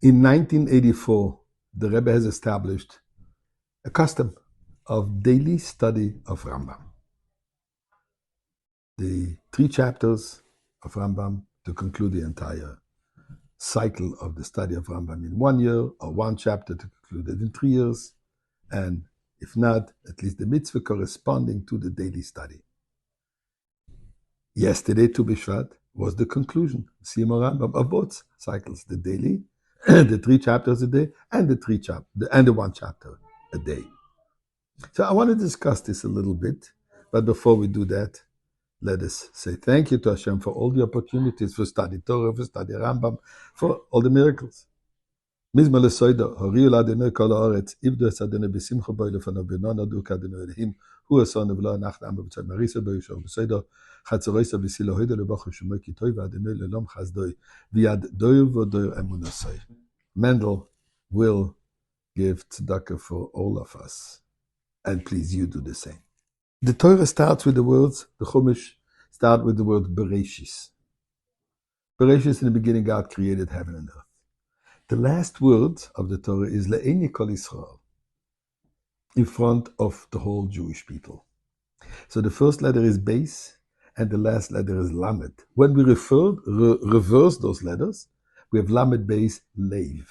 In 1984, the Rebbe has established a custom of daily study of Rambam. The 3 chapters of Rambam to conclude the entire cycle of the study of Rambam in 1 year, or 1 chapter to conclude it in 3 years, and if not, at least the mitzvah corresponding to the daily study. Yesterday, Tu B'Shvat, was the conclusion, Siyum Rambam, of both cycles, the daily, the 3 chapters a day, and the 1 chapter a day. So I want to discuss this a little bit, but before we do that, let us say thank you to Hashem for all the opportunities for study Torah, for study Rambam, for all the miracles. Mizmor lesoida, horiu Adonai kol haaretz, ivdu es Adonai b'simcha bo lefanav b'nona du k'Adonai Elohim, hu asanu v'lo anachnu am b'tzad marisa bo yishor b'soida, chatzoroisa v'silo hoida lebachur shemoi ki toiv Adonai lelom chazdoi, v'yad doir v'doir emunasoi. Mendel will give tzedakah for all of us, and please you do the same. The Torah starts with the words, the Chumash starts with the word Bereshis. Bereshis, in the beginning, God created heaven and earth. The last word of the Torah is Le'eni Kol Yisrael, in front of the whole Jewish people. So the first letter is Beis, and the last letter is Lamed. When we reverse those letters, we have Lamed Beis Leiv,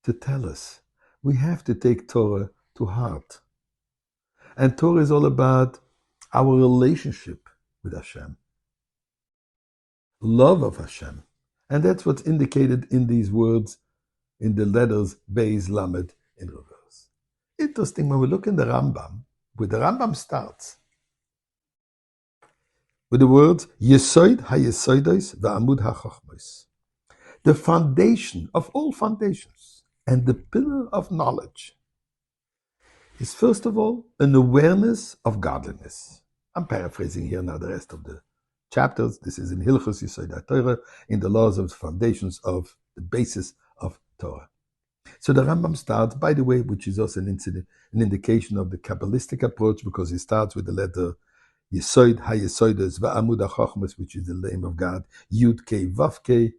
to tell us we have to take Torah to heart. And Torah is all about our relationship with Hashem, love of Hashem. And that's what's indicated in these words, in the letters Beis Lamed in reverse. Interesting, when we look in the Rambam, where the Rambam starts with the words Yesoid HaYesoidos VaAmud HaChochmos, the foundation of all foundations and the pillar of knowledge, is first of all an awareness of godliness. I'm paraphrasing here now the rest of the chapters. This is in Hilchos Yesod HaTorah, in the laws of the foundations of the basis of Torah. So the Rambam starts, by the way, which is also an indication of the Kabbalistic approach, because he starts with the letter Yesod HaYesodos VaAmud HaChochmos, which is the name of God, Yud Kei Vav Kei,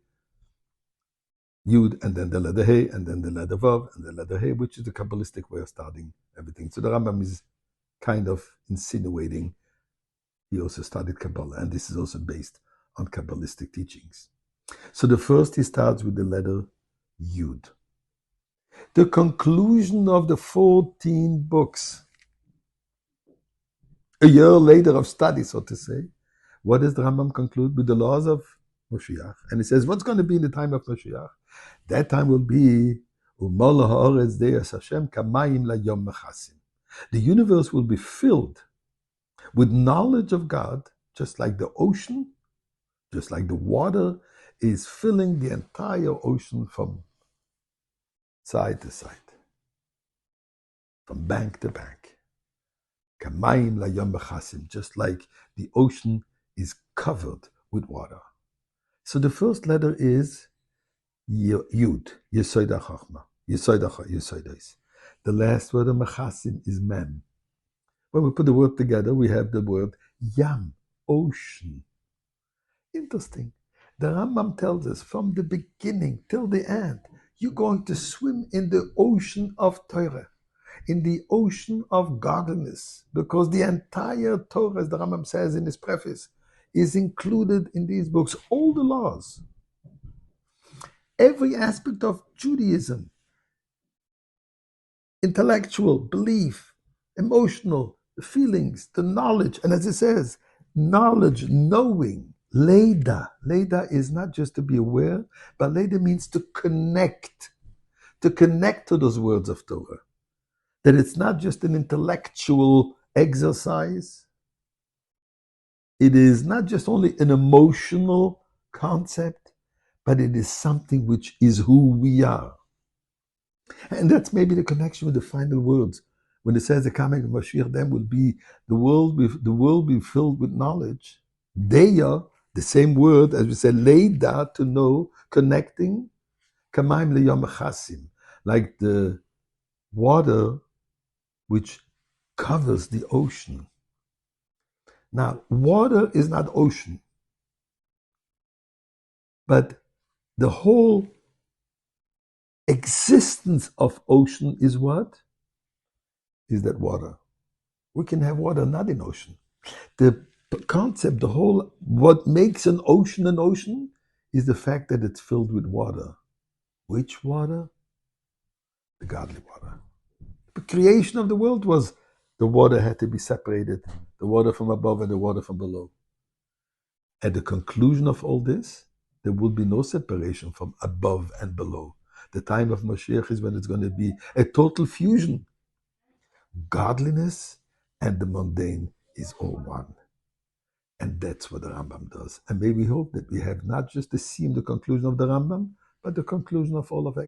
Yud, and then the letter He, and then the letter Vav, and the letter He, which is the Kabbalistic way of starting everything. So the Rambam is kind of insinuating he also studied Kabbalah, and this is also based on Kabbalistic teachings. So the first, he starts with the letter Yud. The conclusion of the 14 books, a year later of study, so to say, what does the Rambam conclude? With the laws of Moshiach. And he says, what's going to be in the time of Moshiach? That time will be the universe will be filled with knowledge of God, just like the ocean, just like the water is filling the entire ocean from side to side, from bank to bank. Kamayim layom b'chasim, just like the ocean is covered with water. So the first letter is Yud, Yesod HaChochma, Yesodos. The last word of Mechasim is Mem. When we put the word together, we have the word Yam, ocean. Interesting. The Rambam tells us from the beginning till the end, you're going to swim in the ocean of Torah, in the ocean of godliness, because the entire Torah, as the Rambam says in his preface, is included in these books. All the laws, every aspect of Judaism, intellectual, belief, emotional, the feelings, the knowledge, and as it says, knowledge, knowing, Leda. Leda is not just to be aware, but Leda means to connect to those words of Torah. That it's not just an intellectual exercise. It is not just only an emotional concept, but it is something which is who we are. And that's maybe the connection with the final words. When it says the coming of Mashiach, then will be the world be filled with knowledge. Deya, the same word as we said, leida, to know, connecting, kamaim leyom chasim, like the water which covers the ocean. Now, water is not ocean, but the whole existence of ocean is what? Is that water. We can have water not in ocean. The concept, what makes an ocean is the fact that it's filled with water. Which water? The godly water. The creation of the world was the water had to be separated, the water from above and the water from below. At the conclusion of all this, there will be no separation from above and below. The time of Mashiach is when it's going to be a total fusion. Godliness and the mundane is all one. And that's what the Rambam does. And may we hope that we have not just the conclusion of the Rambam, but the conclusion of all of